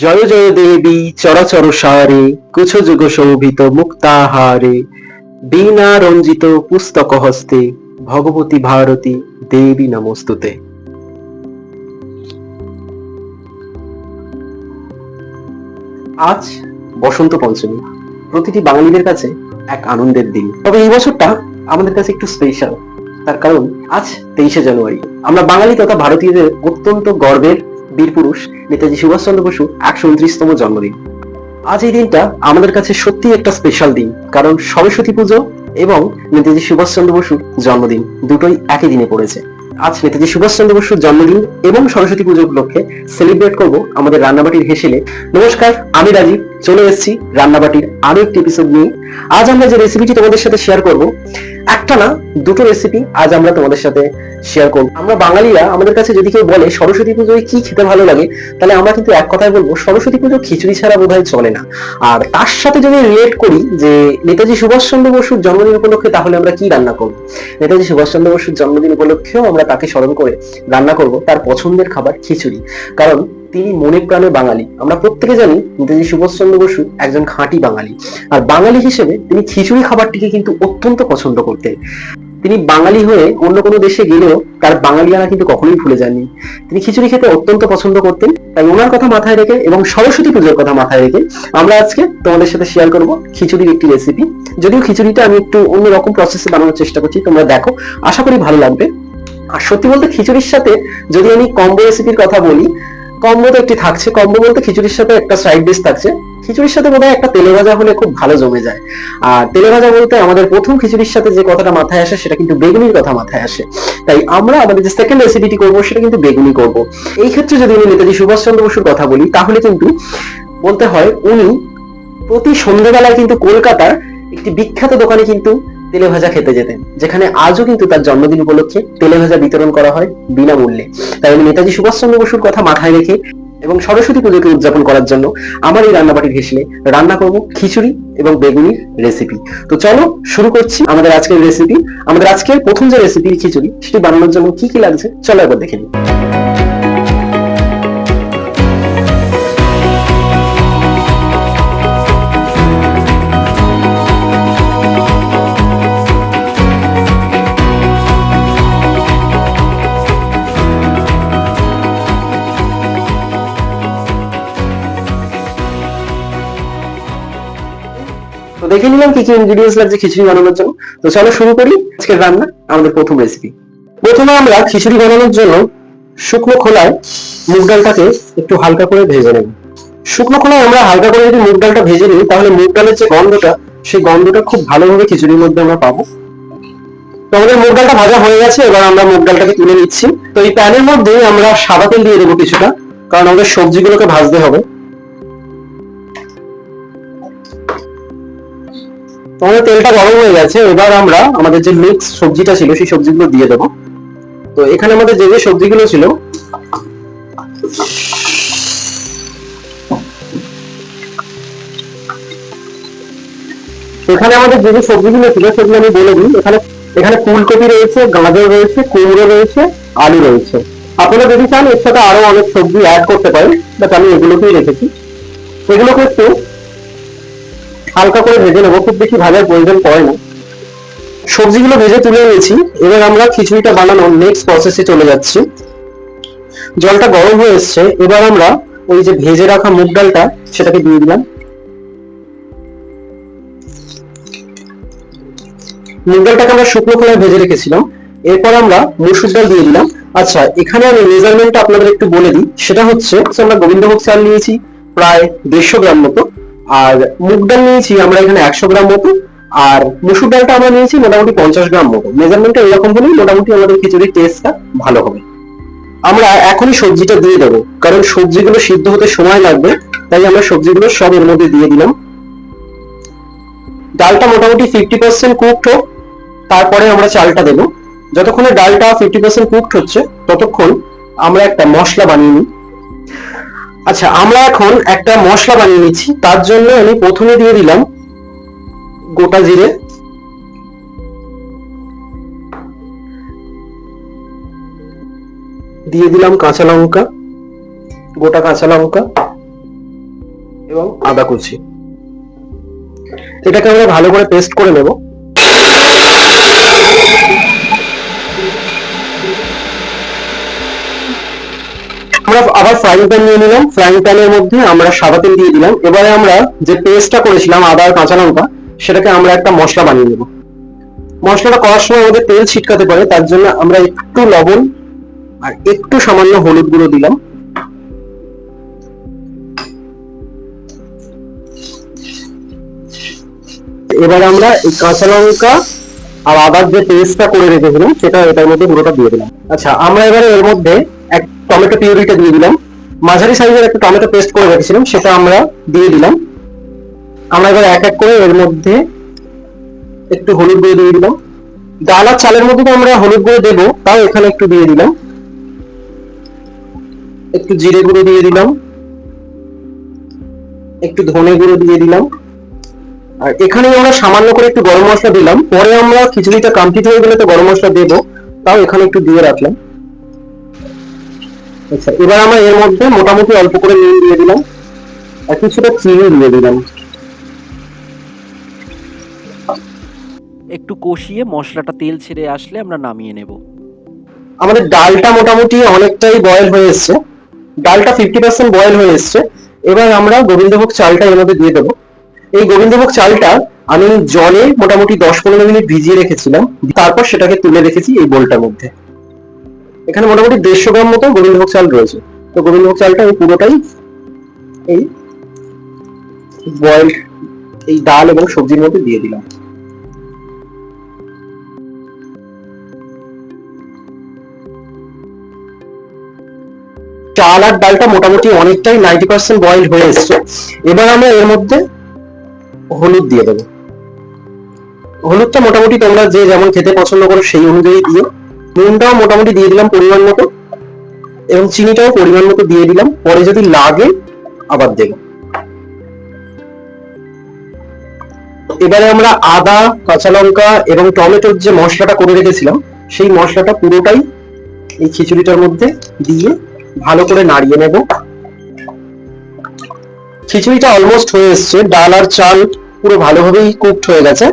জয় জয় দেবী চরাচর সারে কুছ যুগ শোভিত মুক্তাহারে বীণা রঞ্জিত পুস্তক হস্তে ভগবতী ভারতী দেবী নমস্তুতে। আজ বসন্ত পঞ্চমী, প্রতিটি বাঙালিদের কাছে এক আনন্দের দিন। তবে এই বছরটা আমাদের কাছে একটু স্পেশাল, তার কারণ আজ 23শে জানুয়ারি। আমরা বাঙালি তথা ভারতীয়দের অত্যন্ত গর্বের বীর পুরুষ নেতাজি সুভাষচন্দ্র বসুর 129তম জন্মদিন। আজ এই দিনটা আমাদের কাছে সত্যি একটা স্পেশাল দিন, কারণ সরস্বতী পুজো এবং নেতাজি সুভাষচন্দ্র বসুর জন্মদিন দুটোই একই দিনে পড়েছে। আজ নেতাজি সুভাষচন্দ্র বসুর জন্মদিন এবং সরস্বতী পুজো উপলক্ষে সেলিব্রেট করব আমাদের রান্নাবাটির হেসেলে। নমস্কার, আমি রাজীব চলে এসেছি রান্নাবাটির আরো একটি এপিসোড নিয়ে। আজ আমরা যে রেসিপিটি তোমাদের সাথে শেয়ার করব, একটা না দুটো রেসিপি আজ আমরা তোমাদের সাথে শেয়ার করব। আমরা বাঙালিরা, আমাদের কাছে যদি কেউ বলে সরস্বতী পুজোয় কি খেতে ভালো লাগে, তাহলে আমরা কিন্তু এক কথায় বলবো সরস্বতী পুজো খিচুড়ি ছাড়া বোধহয় চলে না। আর তার সাথে যদি রিলেট করি যে নেতাজি সুভাষচন্দ্র বসুর জন্মদিন উপলক্ষে, তাহলে আমরা কি রান্না করব? নেতাজি সুভাষচন্দ্র বসুর জন্মদিন উপলক্ষেও আমরা তাকে স্মরণ করে রান্না করব তার পছন্দের খাবার খিচুড়ি, কারণ তিনি মনে প্রাণে বাঙালি। আমরা প্রত্যেকে জানি নেতাজি সুভাষচন্দ্র বসু একজন খাঁটি বাঙালি, আর বাঙালি হিসেবে তিনি খিচুড়ি খাবারটিকে কিন্তু অত্যন্ত পছন্দ করতেন। তিনি বাঙালি হয়ে অন্য কোনো দেশে গেলেও তার বাঙালিয়ানা কিন্তু কখনোই ভুলে যাননি। তিনি খিচুড়ি খেতে অত্যন্ত পছন্দ করতেন। তাই ওনার কথা মাথায় রেখে এবং সরস্বতী পুজোর কথা মাথায় রেখে আমরা আজকে তোমাদের সাথে শেয়ার করব খিচুড়ির একটি রেসিপি। যদিও খিচুড়িটা আমি একটু অন্যরকম প্রসেসে বানানোর চেষ্টা করছি, তোমরা দেখো, আশা করি ভালো লাগবে। আর সত্যি বলতে খিচুড়ির সাথে যদি আমি কম্বো রেসিপির কথা বলি, কম্বো তো একটি থাকছে। কম্বো বলতে খিচুড়ির সাথে একটা সাইড ডিশ থাকছে। খিচুড়ির সাথে বোধহয় একটা তেলে ভাজা হলে খুব ভালো জমে যায়। আর তেলে ভাজা বলতে আমাদের প্রথম খিচুড়ির সাথে যে কথাটা মাথায় আসে সেটা কিন্তু বেগুনির কথা মাথায় আসে। তাই আমরা আমাদের যে সেকেন্ড রেসিপিটি করবো সেটা কিন্তু বেগুনি করব। এই ক্ষেত্রে যদি আমি নেতাজি সুভাষচন্দ্র বসুর কথা বলি, তাহলে কিন্তু বলতে হয় উনি প্রতি সন্ধ্যাবেলায় কিন্তু কলকাতার একটি বিখ্যাত দোকানে কিন্তু তেলে ভাজা খেতে যেতেন, যেখানে আজও কিন্তু তার জন্মদিন উপলক্ষে তেলে ভাজা বিতরণ করা হয় বিনামূল্যে। তাই আমি নেতাজি সুভাষচন্দ্র বসুর কথা মাথায় রেখে এবং সরস্বতী পুজোকে উদযাপন করার জন্য আমার এই রান্নাবাটির হেসেলে রান্না করব খিচুড়ি এবং বেগুনির রেসিপি। তো চলো শুরু করছি আমাদের আজকের রেসিপি। আমাদের আজকের প্রথম যে রেসিপি খিচুড়ি, সেটি বানানোর জন্য কি কি লাগছে চলো একবার দেখে নিই। তো দেখে নিলাম কি কি ইনগ্রেডিয়েন্টস লাগছে খিচুড়ি বানানোর জন্য। তো চলো শুরু করি আজকের রান্না, আমাদের প্রথম রেসিপি। প্রথমে আমরা খিচুড়ি বানানোর জন্য শুকনো খোলায় মুগ ডালটাকে একটু হালকা করে ভেজে নেব। শুকনো খোলায় আমরা হালকা করে যদি মুগ ডালটা ভেজে নিই, তাহলে মুগ ডালের যে গন্ধটা, সেই গন্ধটা খুব ভালোভাবে খিচুড়ির মধ্যে আমরা পাবো। তো আমাদের মুগ ডালটা ভাজা হয়ে গেছে, এবার আমরা মুগ ডালটাকে তুলে নিচ্ছি। তো এই প্যানের মধ্যে আমরা সাদা তেল দিয়ে দেবো কিছুটা, কারণ আমাদের সবজিগুলোকে ভাজতে হবে। আমাদের তেলটা গরম হয়ে গেছে, এবার আমরা আমাদের যে মিক্স সবজিটা ছিল সেই সবজিগুলো দিয়ে দেবো। তো এখানে আমাদের যে যে সবজিগুলো ছিল, এখানে আমাদের যে যে সবজিগুলো ছিল সেগুলো আমি বলে দিই। এখানে এখানে ফুলকপি রয়েছে, গাজর রয়েছে, কুমড়ো রয়েছে, আলু রয়েছে। আপনারা যদি চান এর সাথে আরো অনেক সবজি অ্যাড করতে পারেন, বাট আমি এগুলোকেই রেখেছি। এগুলোকে একটু হালকা করে ভেজে নেবো, খুব বেশি ভাজার প্রয়োজন পড়ে না। সবজিগুলো ভেজে তুলে নিয়েছি, এবার আমরা খিচুড়িটা বানানোর নেক্সট প্রসেসে চলে যাচ্ছি। জলটা গরম হয়ে এসছে, এবার আমরা ওই যে ভেজে রাখা মুগ ডালটা সেটাকে দিয়ে দিলাম। মুগ ডালটাকে আমরা শুকনো খোলায় ভেজে রেখেছিলাম। এরপর আমরা মসুর ডাল দিয়ে দিলাম। আচ্ছা, এখানে আমি মেজারমেন্টটা আপনাদের একটু বলে দিই। সেটা হচ্ছে আমরা গোবিন্দভোগ চাল নিয়েছি প্রায় 150 গ্রাম মতো, আর মুগ ডাল নিয়েছি আমরা এখানে 100 গ্রাম মতো, আর মসুর ডালটা আমরা নিয়েছি মোটামুটি 50 গ্রাম মতো। মেজারমেন্টটা এরকম হলেই মোটামুটি আমাদের খিচুড়ির টেস্টটা ভালো হবে। আমরা এখনই সবজিটা দিয়ে দেবো, কারণ সবজিগুলো সিদ্ধ হতে সময় লাগবে, তাই আমরা সবজিগুলো সব এর মধ্যে দিয়ে দিলাম। ডালটা মোটামুটি 50% কুকড হোক, তারপরে আমরা চালটা দেবো। যতক্ষণে ডালটা 50% কুকড হচ্ছে ততক্ষণ আমরা একটা মশলা বানিয়ে নিই। আচ্ছা, আমরা এখন একটা মশলা বানিয়ে নিচ্ছি। তার জন্য আমি প্রথমে দিয়ে দিলাম গোটা জিরে, দিয়ে দিলাম কাঁচা লঙ্কা, গোটা কাঁচা লঙ্কা, এবং আদা কুচি। এটাকে আমরা ভালো করে পেস্ট করে নেব। আমরা আবার ফ্রাইং প্যান নিয়ে নিলাম। ফ্রাইং প্যানের মধ্যে আমরা সাদা তেল দিয়ে দিলাম। এবারে আমরা যে পেস্টটা করেছিলাম আদা আর কাঁচা লঙ্কা, সেটাকে আমরা একটা মশলা বানিয়ে নেব। মশলাটা করার সময় আমাদের তেল ছিটকাতে পারে, তার জন্য আমরা একটু লবণ আর একটু সামান্য হলুদ গুঁড়ো দিলাম। এবার আমরা এই কাঁচা লঙ্কা আর আদার যে পেস্টটা করে রেখেছিলাম সেটা এটার মধ্যে পুরোটা দিয়ে দিলাম। আচ্ছা, আমরা এবারে এর মধ্যে এক টমেটো পিউরিটা দিয়ে দিলাম। মাঝারি সাইজের একটা টমেটো পেস্ট করে রেখেছিলাম, সেটা আমরা দিয়ে দিলাম। আমরা এবার এক এক করে এর মধ্যে একটু হলুদ গুঁড়ো দিয়ে দিলাম। ডাল আর চালের মধ্যে তো আমরা হলুদ গুঁড়ো দেবো, তাও এখানে একটু দিয়ে দিলাম। একটু জিরে গুঁড়ো দিয়ে দিলাম, একটু ধনে গুঁড়ো দিয়ে দিলাম, আর এখানে আমরা সামান্য করে একটু গরম মশলা দিলাম। পরে আমরা খিচুড়িটা কমপ্লিট হয়ে গেলে তো গরম মশলা দেবো, তাও এখানে একটু দিয়ে রাখলাম। আচ্ছা, এবার আমরা এর মধ্যে মোটামুটি অল্প করে নুন দিয়ে দিলাম আর কিছুটা চিনি দিয়ে দিলাম। একটু কষিয়ে মশলাটা তেল ছেড়ে আসলে আমরা নামিয়ে নেব। আমাদের ডালটা মোটামুটি অনেকটাই বয়েল হয়ে এসছে। ডালটা 50% বয়েল হয়ে এসছে। এবার আমরা গোবিন্দভোগ চালটা এর মধ্যে দিয়ে দেবো। এই গোবিন্দভোগ চালটা আমি জলে মোটামুটি 10-15 মিনিট ভিজিয়ে রেখেছিলাম, তারপর সেটাকে তুলে রেখেছি এই বোলটার মধ্যে। এখানে মোটামুটি 150 গ্রাম মতো গোবিন্দভোগ চাল রয়েছে। তো গোবিন্দভোগ চালটা এই পুরোটাই এই বয়েলড এই ডাল এবং সবজির মধ্যে দিয়ে দিলাম। চাল আর ডালটা মোটামুটি অনেকটাই 90% বয়েল হয়ে এসছে। এবার আমরা এর মধ্যে হলুদ দিয়ে দেবো। হলুদটা মোটামুটি তোমরা যে যেমন খেতে পছন্দ করো সেই অনুযায়ী দিও। নুনটাও মোটামুটি দিয়ে দিলাম পরিমাণ মতো, এবং চিনিটাও পরিমাণ মতো দিয়ে দিলাম। পরে যদি লাগে আবার দেব। এবারে আমরা আদা, কাঁচা লঙ্কা এবং টমেটোর যে মশলাটা করে রেখেছিলাম সেই মশলাটা পুরোটাই এই খিচুড়িটার মধ্যে দিয়ে ভালো করে নাড়িয়ে নেব। খিচুড়িটা অলমোস্ট হয়ে এসছে, ডাল আর চাল পুরো ভালোভাবেই কুকড হয়ে গেছে।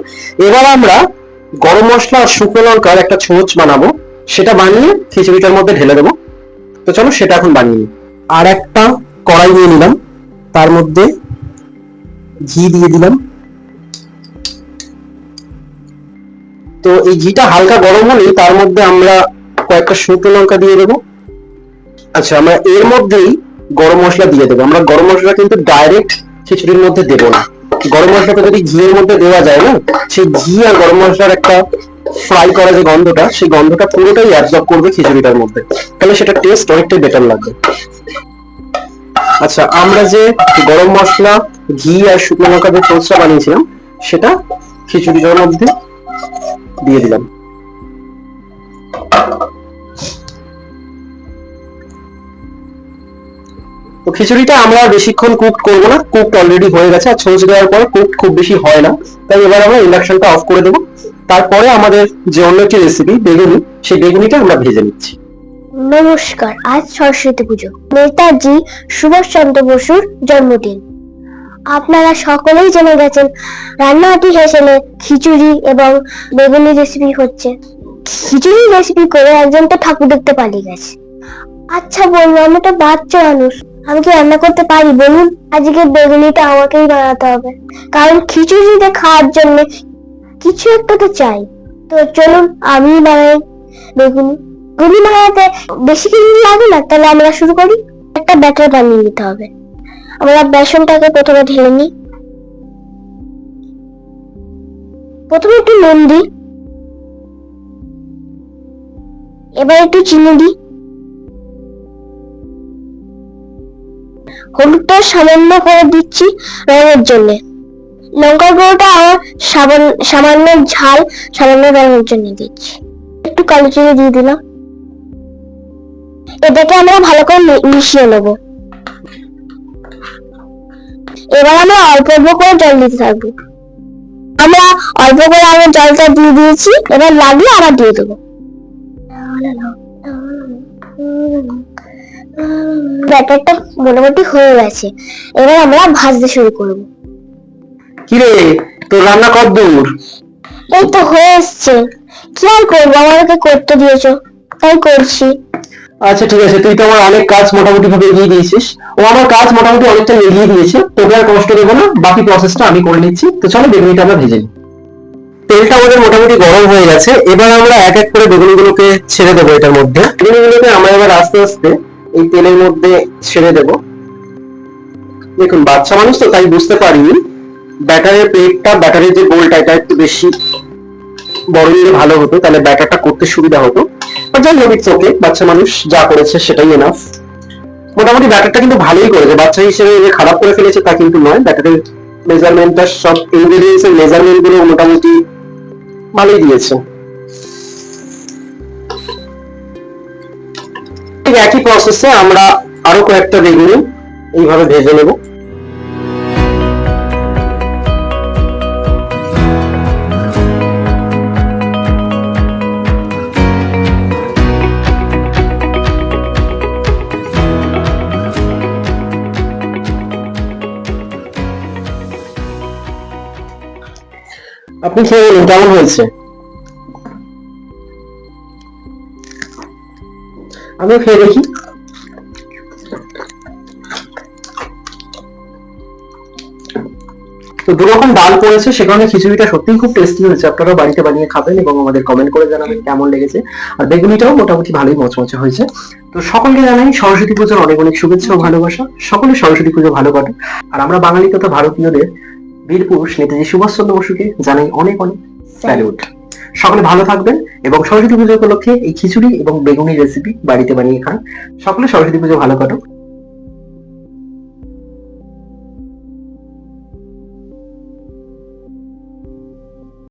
এবার আমরা গরম মশলা আর শুকনো লঙ্কার একটা ছোঁচ বানাবো, সেটা বানিয়ে খিচুড়িটার মধ্যে ঢেলে দেবো। তো চলো সেটা এখন বানিয়ে নিই। আর একটা কড়াই নিয়ে নিলাম, তার মধ্যে ঘি দিয়ে দিলাম। তো এই ঘিটা হালকা গরম হলেই তার মধ্যে আমরা কয়েকটা শুকনো লঙ্কা দিয়ে দেবো। আচ্ছা, আমরা এর মধ্যেই গরম মশলা দিয়ে দেবো। আমরা গরম মশলা কিন্তু ডাইরেক্ট খিচুড়ির মধ্যে দেবো না। গরম মশলাটা যদি ঘিয়ের মধ্যে দেওয়া যায় না, সেই ঘি আর গরম মশলার একটা ফ্রাই করা যে গন্ধটা, সেই গন্ধটা পুরোটাই অ্যাবজর্ব করবে খিচুড়িটার মধ্যে, তাহলে সেটা টেস্ট অনেকটাই বেটার লাগবে। আচ্ছা, আমরা যে গরম মশলা, ঘি আর শুকনো লঙ্কা যে টোস্টটা বানিয়েছিলাম সেটা খিচুড়িটার মধ্যে দিয়ে দিলাম। তো খিচুড়িটা আমরা বেশিক্ষণ কুক করবো না, কুক অলরেডি হয়ে গেছে। আর ছোঁচ দেওয়ার পরে কুক খুব বেশি হয় না, তাই এবার আমরা ইন্ডাকশনটা অফ করে দেবো। তারপরে আমাদের যে অন্য একটি রেসিপি বেগুনি, সেই বেগুনিটা আমরা ভেজে নিচ্ছি। নমস্কার, আজ সরস্বতী পুজো, নেতাজি সুভাষচন্দ্র বসুর জন্মদিন। আপনারা সকলেই জেনে গেছেন রান্নাটি হেসেলে খিচুড়ি এবং বেগুনি রেসিপি হচ্ছে। খিচুড়ি রেসিপি করে একজন তো ঠাকুর দেখতে পালিয়ে গেছে। আচ্ছা বলবো, আমি তো বাচ্চা মানুষ, আমি কি রান্না করতে পারি বলুন? আজকে বেগুনিটা আমাকেই বানাতে হবে, কারণ খিচুড়িতে খাওয়ার জন্য কিছু একটা তো চাই। তো চলুন আমি বানাই বেগুনি। বেগুনি বানাতে বেশি কিছু লাগে না, তাহলে আমরা শুরু করি। একটা ব্যাটার বানিয়ে নিতে হবে। আমরা বেসনটাকে প্রথমে ঢেলে নিই। প্রথমে একটু নুন দিই, এবার একটু চিনি দিই, হলুদটা সামান্য করে দিচ্ছি রঙের জন্য, লঙ্কার গুঁড়োটা আমার সামান্য ঝাল, সামান্য রঙের জন্য দিচ্ছি, একটু কালো জিরে দিয়ে দিলাম। এটাকে আমরা ভালো করে মিশিয়ে নেব। এবার আমরা অল্প অল্প করে জল দিতে থাকবো। আমরা অল্প করে আগে জলটা দিয়ে দিয়েছি, এবার লাগলে আবার দিয়ে দেবো। ব্যাটারটা মোটামুটি হয়ে গেছে, এবার আমরা ভাজতে শুরু করব। কিরে, তোর রান্না কতদূর? এই তো হয়ে এসছে, কি আর করবো, আমাকে করতে দিয়েছো তাই করছি। আচ্ছা ঠিক আছে, তুই তো আমার অনেক কাজ মোটামুটি ভাবে এগিয়ে দিয়েছিস। ও আমার কাজ মোটামুটি অনেকটা এগিয়ে দিয়েছে, তোকে আর কষ্ট দেবো না, বাকি প্রসেসটা আমি করে নিচ্ছি। তো চলো বেগুনিটা আমরা ভেজে নিই। তেলটা আমাদের মোটামুটি গরম হয়ে গেছে, এবার আমরা এক এক করে বেগুনিগুলোকে ছেড়ে দেবো এটার মধ্যে। বেগুনিগুলোকে আমরা এবার আস্তে আস্তে এই তেলের মধ্যে ছেড়ে দেবো। দেখুন বাচ্চা মানুষ তো তাই বুঝতে পারিনি, ব্যাটারের প্লেটটা, ব্যাটারের যে গোলটা, এটা একটু বেশি বড় নিলে ভালো হতো, তাহলে ব্যাটারটা করতে সুবিধা হতো। আর যাই হোক, ইটস ওকে, বাচ্চা মানুষ যা করেছে সেটাই এনাফ। মোটামুটি ব্যাটারটা কিন্তু ভালোই করেছে, বাচ্চা হিসেবে যে খারাপ করে ফেলেছে তা কিন্তু নয়। ব্যাটারের মেজারমেন্টটা, সব ইনগ্রেডিয়েন্টস এর মেজারমেন্ট গুলো মোটামুটি ভালোই দিয়েছে। ঠিক একই প্রসেসে আমরা আরো কয়েকটা বেগুনি এইভাবে ভেজে নেব। আপনি খেয়ে বলুন কেমন হয়েছে। আমিও খেয়ে দেখি। তো দুরকম ডাল পড়েছে, সে কারণে খিচুড়িটা সত্যিই খুব টেস্টি হয়েছে। আপনারা বাড়িতে বানিয়ে খাবেন এবং আমাদের কমেন্ট করে জানাবেন কেমন লেগেছে। আর বেগুনিটাও মোটামুটি ভালোই মচমচে হয়েছে। তো সকলকে জানাই সরস্বতী পুজোর অনেক অনেক শুভেচ্ছা ও ভালোবাসা। সকলে সরস্বতী পুজো ভালো কাটে। আর আমরা বাঙালি তথা ভারতীয়দের বীর পুরুষ নেতাজি সুভাষচন্দ্র বসুকে জানাই অনেক অনেক স্যালুট। সকলে ভালো থাকবেন এবং সরস্বতী পুজো উপলক্ষে এই খিচুড়ি এবং বেগুনি রেসিপি বাড়িতে বানিয়ে খান। সকলে সরস্বতী পুজো ভালো কাটুক।